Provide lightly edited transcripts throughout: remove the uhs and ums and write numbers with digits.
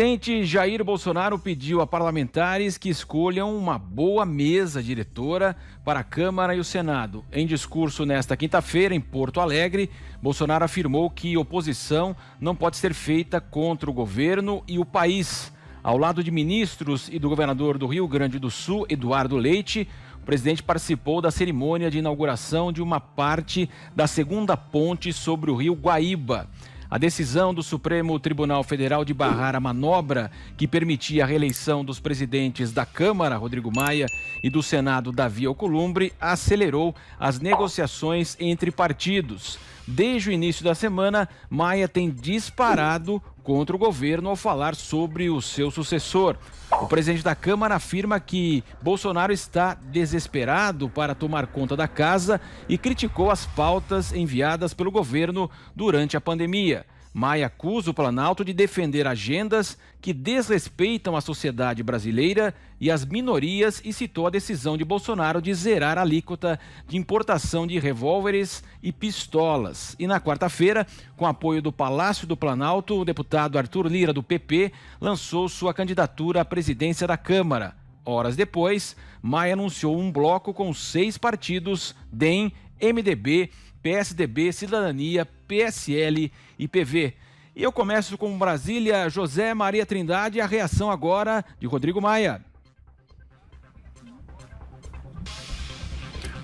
presidente Jair Bolsonaro pediu a parlamentares que escolham uma boa mesa diretora para a Câmara e o Senado. Em discurso nesta quinta-feira, em Porto Alegre, Bolsonaro afirmou que oposição não pode ser feita contra o governo e o país. Ao lado de ministros e do governador do Rio Grande do Sul, Eduardo Leite, o presidente participou da cerimônia de inauguração de uma parte da segunda ponte sobre o rio Guaíba. A decisão do Supremo Tribunal Federal de barrar a manobra que permitia a reeleição dos presidentes da Câmara, Rodrigo Maia, e do Senado, Davi Alcolumbre, acelerou as negociações entre partidos. Desde o início da semana, Maia tem disparado contra o governo ao falar sobre o seu sucessor. O presidente da Câmara afirma que Bolsonaro está desesperado para tomar conta da casa e criticou as pautas enviadas pelo governo durante a pandemia. Maia acusa o Planalto de defender agendas que desrespeitam a sociedade brasileira e as minorias e citou a decisão de Bolsonaro de zerar a alíquota de importação de revólveres e pistolas. E na quarta-feira, com apoio do Palácio do Planalto, o deputado Arthur Lira, do PP, lançou sua candidatura à presidência da Câmara. Horas depois, Maia anunciou um bloco com 6 partidos: DEM, MDB, PSDB, Cidadania, PSL e PV. E eu começo com Brasília, José Maria Trindade, a reação agora de Rodrigo Maia.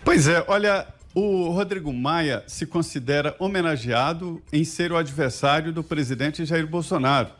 Pois é, olha, o Rodrigo Maia se considera homenageado em ser o adversário do presidente Jair Bolsonaro.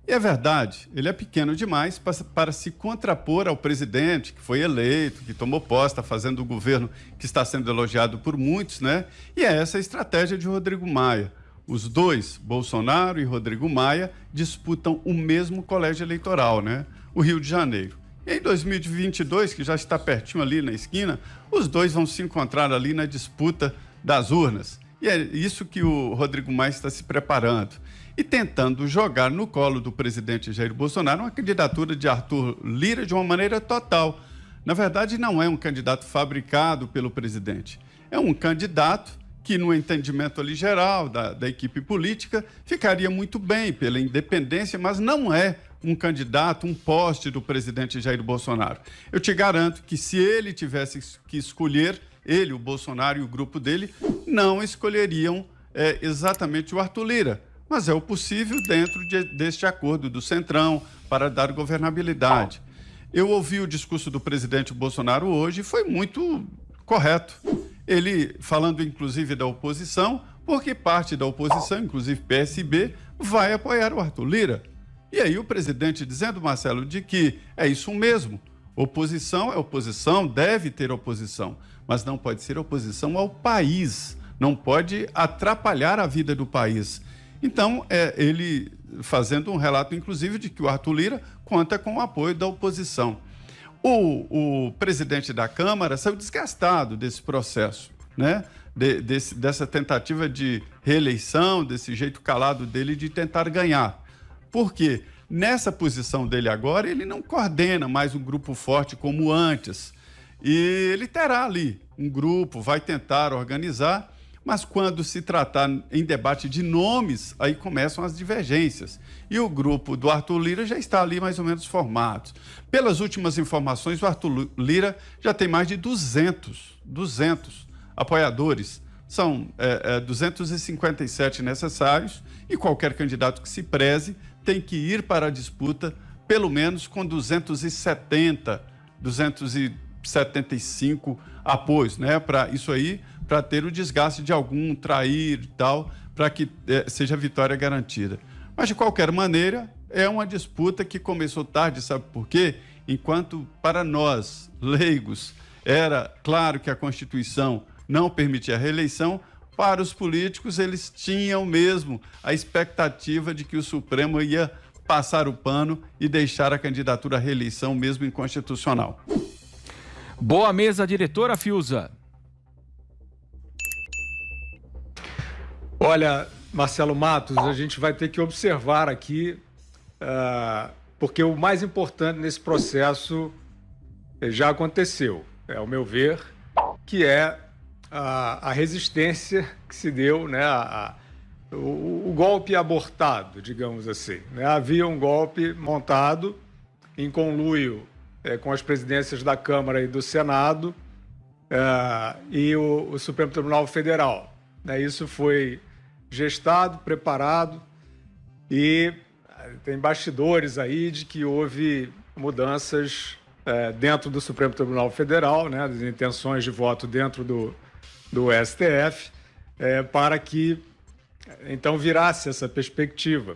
E é verdade, ele é pequeno demais para se contrapor ao presidente que foi eleito, que tomou posse, está fazendo o governo que está sendo elogiado por muitos, né? E é essa a estratégia de Rodrigo Maia. Os dois, Bolsonaro e Rodrigo Maia, disputam o mesmo colégio eleitoral, né? O Rio de Janeiro. E em 2022, que já está pertinho ali na esquina, os dois vão se encontrar ali na disputa das urnas. E é isso que o Rodrigo Maia está se preparando. E tentando jogar no colo do presidente Jair Bolsonaro uma candidatura de Arthur Lira de uma maneira total. Na verdade, não é um candidato fabricado pelo presidente. É um candidato que, no entendimento ali geral da equipe política, ficaria muito bem pela independência, mas não é um candidato, um poste do presidente Jair Bolsonaro. Eu te garanto que se ele tivesse que escolher, ele, o Bolsonaro e o grupo dele, não escolheriam exatamente o Arthur Lira. Mas é o possível dentro deste acordo do Centrão para dar governabilidade. Eu ouvi o discurso do presidente Bolsonaro hoje e foi muito correto. Ele falando inclusive da oposição, porque parte da oposição, inclusive PSB, vai apoiar o Arthur Lira. E aí o presidente dizendo, Marcelo, de que é isso mesmo. Oposição é oposição, deve ter oposição, mas não pode ser oposição ao país, não pode atrapalhar a vida do país. Então, ele fazendo um relato, inclusive, de que o Arthur Lira conta com o apoio da oposição. O presidente da Câmara saiu desgastado desse processo, né? Dessa tentativa de reeleição, desse jeito calado dele de tentar ganhar. Por quê? Nessa posição dele agora, ele não coordena mais um grupo forte como antes. E ele terá ali um grupo, vai tentar organizar, mas quando se tratar em debate de nomes, aí começam as divergências. E o grupo do Arthur Lira já está ali mais ou menos formado. Pelas últimas informações, o Arthur Lira já tem mais de 200 apoiadores. São 257 necessários e qualquer candidato que se preze tem que ir para a disputa pelo menos com 275 apoios, né? Para isso aí, para ter o desgaste de algum, trair e tal, para que seja a vitória garantida. Mas, de qualquer maneira, é uma disputa que começou tarde, sabe por quê? Enquanto para nós, leigos, era claro que a Constituição não permitia a reeleição, para os políticos eles tinham mesmo a expectativa de que o Supremo ia passar o pano e deixar a candidatura à reeleição mesmo inconstitucional. Boa mesa, diretora Fiuza. Olha, Marcelo Matos, a gente vai ter que observar aqui, porque o mais importante nesse processo já aconteceu, ao meu ver, que é a resistência que se deu, né, o golpe abortado, digamos assim, né? Havia um golpe montado em conluio com as presidências da Câmara e do Senado e o Supremo Tribunal Federal, né? Isso foi gestado, preparado e tem bastidores aí de que houve mudanças dentro do Supremo Tribunal Federal, né? Das intenções de voto dentro do STF, para que então virasse essa perspectiva,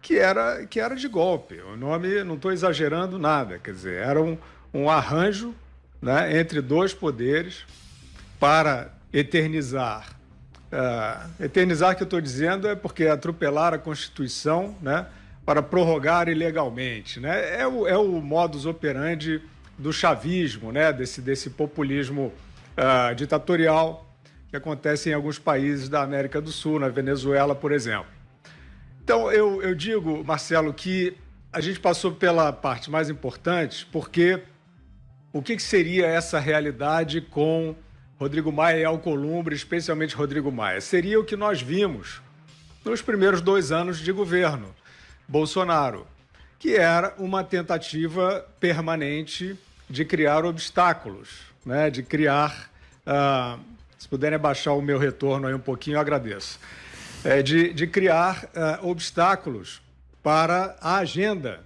que era de golpe. O nome, não estou exagerando nada, quer dizer, era um arranjo, né, entre dois poderes para eternizar. Eternizar, que eu estou dizendo, é porque atropelar a Constituição, né, para prorrogar ilegalmente, né? É o modus operandi do chavismo, né, desse populismo ditatorial que acontece em alguns países da América do Sul, na Venezuela, por exemplo. Então, eu digo, Marcelo, que a gente passou pela parte mais importante, porque o que seria essa realidade com Rodrigo Maia e Alcolumbre, especialmente Rodrigo Maia? Seria o que nós vimos nos primeiros 2 anos de governo Bolsonaro, que era uma tentativa permanente de criar obstáculos, né? De criar... se puderem abaixar o meu retorno aí um pouquinho, eu agradeço. De criar obstáculos para a agenda,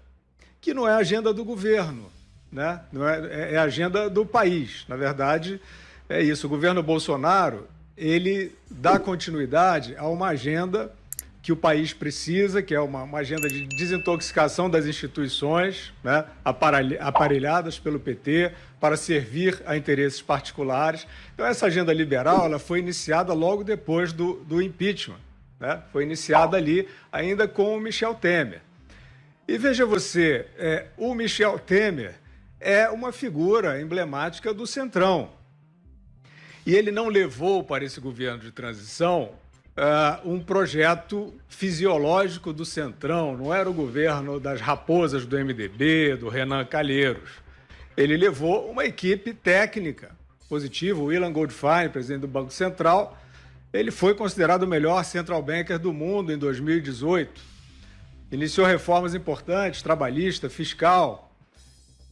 que não é a agenda do governo, né? Não é a agenda do país. Na verdade, é isso. O governo Bolsonaro, ele dá continuidade a uma agenda que o país precisa, que é uma agenda de desintoxicação das instituições, né, aparelhadas pelo PT para servir a interesses particulares. Então, essa agenda liberal ela foi iniciada logo depois do impeachment, né? Foi iniciada ali ainda com o Michel Temer. E veja você, o Michel Temer é uma figura emblemática do Centrão. E ele não levou para esse governo de transição um projeto fisiológico do Centrão, não era o governo das raposas do MDB, do Renan Calheiros. Ele levou uma equipe técnica positiva, o Ilan Goldfein, presidente do Banco Central, ele foi considerado o melhor central banker do mundo em 2018. Iniciou reformas importantes, trabalhista, fiscal.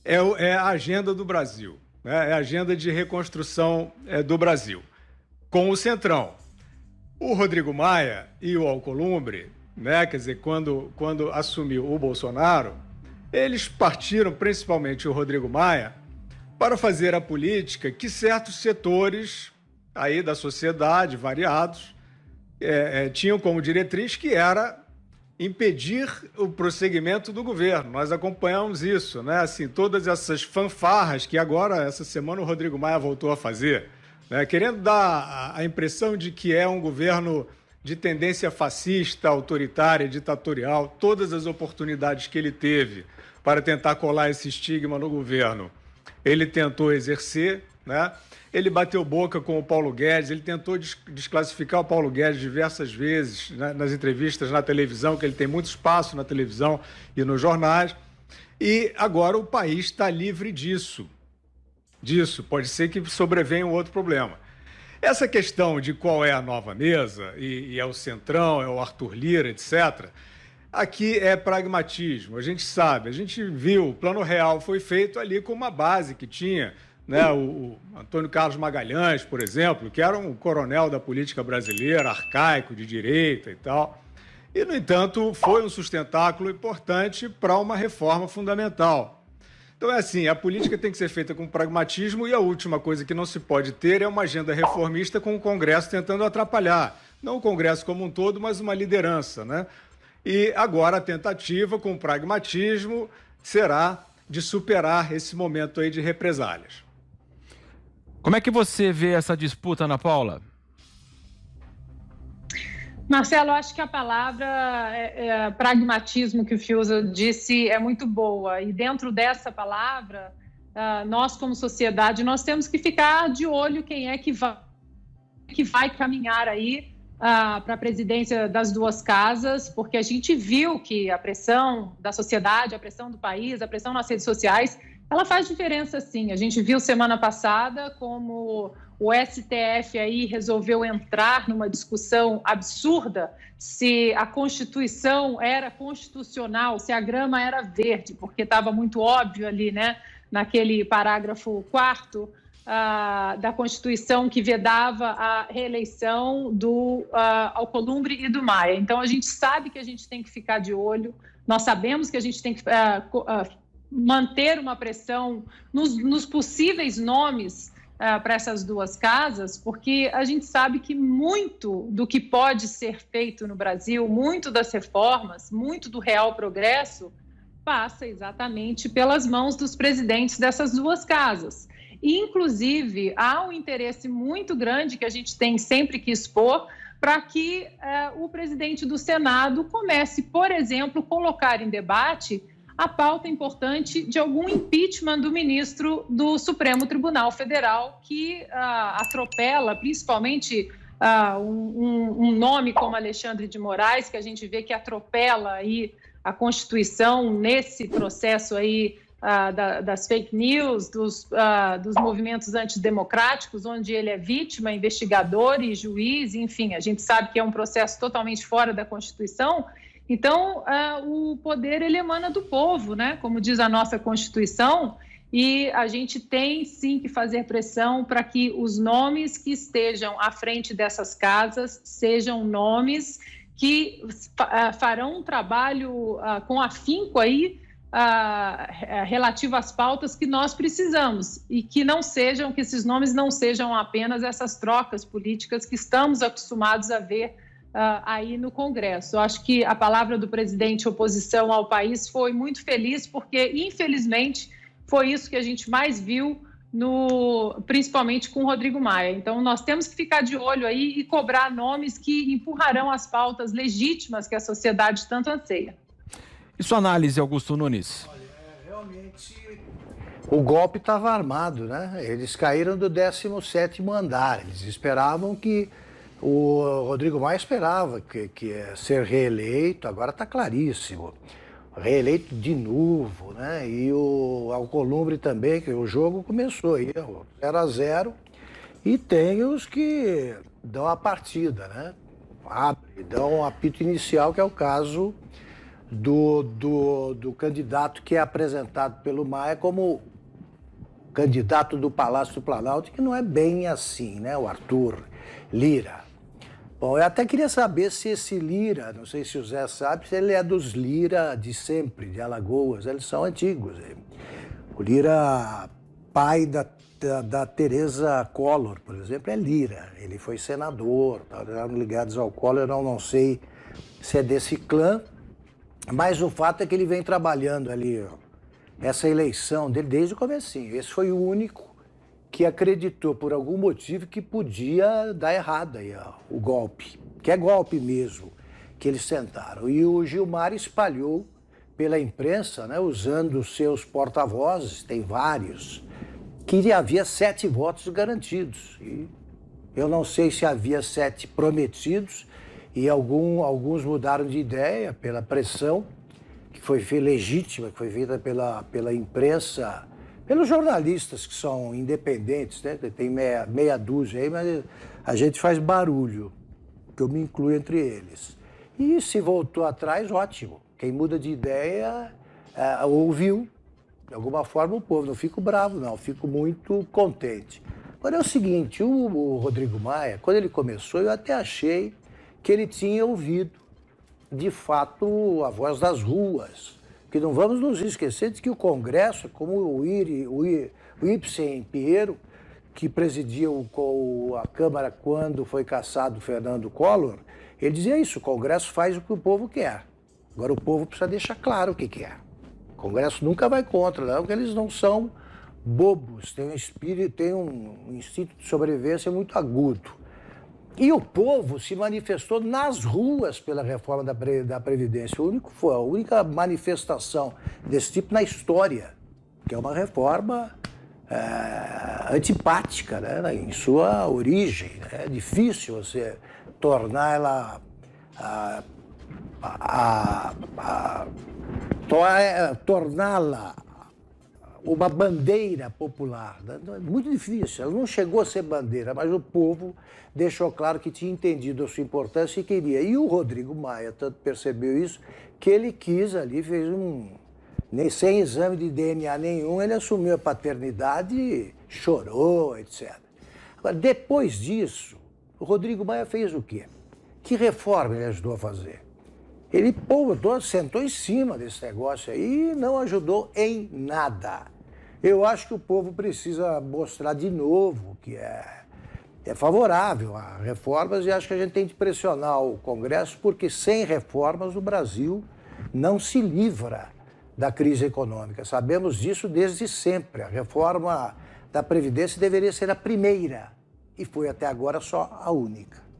É a agenda do Brasil, né? É a agenda de reconstrução do Brasil. Com o Centrão. O Rodrigo Maia e o Alcolumbre, né, quer dizer, quando assumiu o Bolsonaro, eles partiram, principalmente o Rodrigo Maia, para fazer a política que certos setores aí da sociedade, variados, tinham como diretriz, que era impedir o prosseguimento do governo. Nós acompanhamos isso, né? Assim, todas essas fanfarras que agora, essa semana, o Rodrigo Maia voltou a fazer, né, querendo dar a impressão de que é um governo de tendência fascista, autoritária, ditatorial. Todas as oportunidades que ele teve para tentar colar esse estigma no governo, ele tentou exercer, né? Ele bateu boca com o Paulo Guedes, ele tentou desclassificar o Paulo Guedes diversas vezes, né, nas entrevistas na televisão, que ele tem muito espaço na televisão e nos jornais. E agora o país está livre disso. Pode ser que sobrevenha um outro problema. Essa questão de qual é a nova mesa, e é o Centrão, é o Arthur Lira, etc., aqui é pragmatismo. A gente sabe, a gente viu, o Plano Real foi feito ali com uma base que tinha, né, o Antônio Carlos Magalhães, por exemplo, que era um coronel da política brasileira, arcaico, de direita e tal. E, no entanto, foi um sustentáculo importante para uma reforma fundamental. Então, é assim, a política tem que ser feita com pragmatismo e a última coisa que não se pode ter é uma agenda reformista com o Congresso tentando atrapalhar. Não o Congresso como um todo, mas uma liderança, né? E agora a tentativa com pragmatismo será de superar esse momento aí de represálias. Como é que você vê essa disputa, Ana Paula? Marcelo, acho que a palavra pragmatismo que o Fiuza disse é muito boa. E dentro dessa palavra, nós como sociedade, nós temos que ficar de olho quem é que vai caminhar aí para a presidência das duas casas, porque a gente viu que a pressão da sociedade, a pressão do país, a pressão nas redes sociais, ela faz diferença sim. A gente viu semana passada como o STF aí resolveu entrar numa discussão absurda se a Constituição era constitucional, se a grama era verde, porque estava muito óbvio ali, né, naquele parágrafo 4º da Constituição que vedava a reeleição do Alcolumbre e do Maia. Então, a gente sabe que a gente tem que ficar de olho, nós sabemos que a gente tem que manter uma pressão nos possíveis nomes para essas duas casas, porque a gente sabe que muito do que pode ser feito no Brasil, muito das reformas, muito do real progresso, passa exatamente pelas mãos dos presidentes dessas duas casas. E, inclusive, há um interesse muito grande que a gente tem sempre que expor para que o presidente do Senado comece, por exemplo, colocar em debate a pauta importante de algum impeachment do ministro do Supremo Tribunal Federal, que atropela, principalmente um nome como Alexandre de Moraes, que a gente vê que atropela aí a Constituição nesse processo aí das fake news, dos movimentos antidemocráticos, onde ele é vítima, investigador e juiz, enfim, a gente sabe que é um processo totalmente fora da Constituição. Então, o poder ele emana do povo, né? Como diz a nossa Constituição, e a gente tem sim que fazer pressão para que os nomes que estejam à frente dessas casas sejam nomes que farão um trabalho com afinco aí relativo às pautas que nós precisamos e que esses nomes não sejam apenas essas trocas políticas que estamos acostumados a ver aí no Congresso. Eu acho que a palavra do presidente oposição ao país foi muito feliz, porque, infelizmente, foi isso que a gente mais viu, principalmente com o Rodrigo Maia. Então, nós temos que ficar de olho aí e cobrar nomes que empurrarão as pautas legítimas que a sociedade tanto anseia. E sua análise, Augusto Nunes? Olha, realmente o golpe estava armado, né? Eles caíram do 17º andar. Eles esperavam que o Rodrigo Maia esperava que ia ser reeleito, agora está claríssimo. Reeleito de novo, né? E o Alcolumbre também, que o jogo começou aí, 0-0. E tem os que dão a partida, né? Dão um apito inicial, que é o caso do candidato que é apresentado pelo Maia como candidato do Palácio do Planalto, que não é bem assim, né? O Arthur Lira. Bom, eu até queria saber se esse Lira, não sei se o Zé sabe, se ele é dos Lira de sempre, de Alagoas, eles são antigos. O Lira, pai da Teresa Collor, por exemplo, é Lira. Ele foi senador, eram ligados ao Collor, eu não sei se é desse clã, mas o fato é que ele vem trabalhando ali, essa eleição dele desde o comecinho. Esse foi o único que acreditou, por algum motivo, que podia dar errado aí, o golpe, que é golpe mesmo, que eles tentaram. E o Gilmar espalhou pela imprensa, né, usando os seus porta-vozes, tem vários, que havia 7 votos garantidos. E eu não sei se havia 7 prometidos, e alguns mudaram de ideia pela pressão, que foi legítima, que foi feita pela imprensa, pelos jornalistas que são independentes, né? Tem meia dúzia aí, mas a gente faz barulho, que eu me incluo entre eles. E se voltou atrás, ótimo. Quem muda de ideia ouviu, de alguma forma, o povo. Não fico bravo, não, fico muito contente. Agora é o seguinte, o Rodrigo Maia, quando ele começou, eu até achei que ele tinha ouvido, de fato, a voz das ruas. Porque não vamos nos esquecer de que o Congresso, como o Ibsen Pinheiro, que presidia a Câmara quando foi cassado o Fernando Collor, ele dizia isso, o Congresso faz o que o povo quer. Agora o povo precisa deixar claro o que quer. O Congresso nunca vai contra, não, porque eles não são bobos, tem um instinto de sobrevivência muito agudo. E o povo se manifestou nas ruas pela reforma da Previdência. Foi a única manifestação desse tipo na história, que é uma reforma antipática, né, em sua origem. Né? É difícil você tornar ela torná-la uma bandeira popular. É muito difícil, ela não chegou a ser bandeira, mas o povo deixou claro que tinha entendido a sua importância e queria. E o Rodrigo Maia tanto percebeu isso, que ele quis ali, fez sem exame de DNA nenhum, ele assumiu a paternidade, chorou, etc. Agora, depois disso, o Rodrigo Maia fez o quê? Que reforma ele ajudou a fazer? Ele sentou em cima desse negócio aí e não ajudou em nada. Eu acho que o povo precisa mostrar de novo que é favorável a reformas e acho que a gente tem que pressionar o Congresso, porque sem reformas o Brasil não se livra da crise econômica. Sabemos disso desde sempre. A reforma da Previdência deveria ser a primeira e foi até agora só a única.